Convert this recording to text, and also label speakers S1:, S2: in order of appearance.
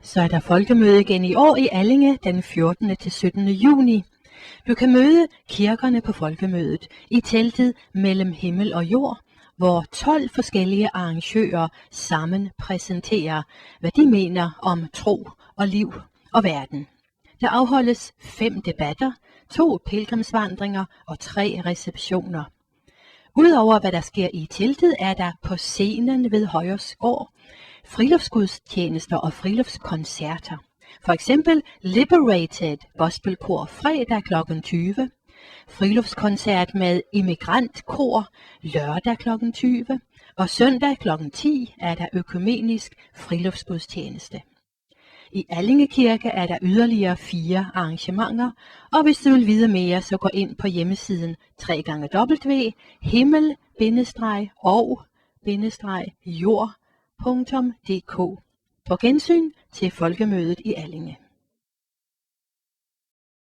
S1: Så er der folkemøde igen i år i Allinge den 14. til 17. juni. Du kan møde kirkerne på folkemødet i teltet mellem himmel og jord, hvor 12 forskellige arrangører sammen præsenterer, hvad de mener om tro og liv og verden. Der afholdes 5 debatter, 2 pilgrimsvandringer og 3 receptioner. Udover hvad der sker i teltet, er der på scenen ved Højersgård friluftsgudstjenester og friluftskoncerter. For eksempel Liberated Gospelkor fredag kl. 20, friluftskoncert med Immigrantkor lørdag kl. 20, og søndag kl. 10 er der økumenisk friluftsgudstjeneste. I Allinge Kirke er der yderligere 4 arrangementer, og hvis du vil vide mere, så gå ind på hjemmesiden www.himmel-og-jord.dk. På gensyn til folkemødet i Allinge.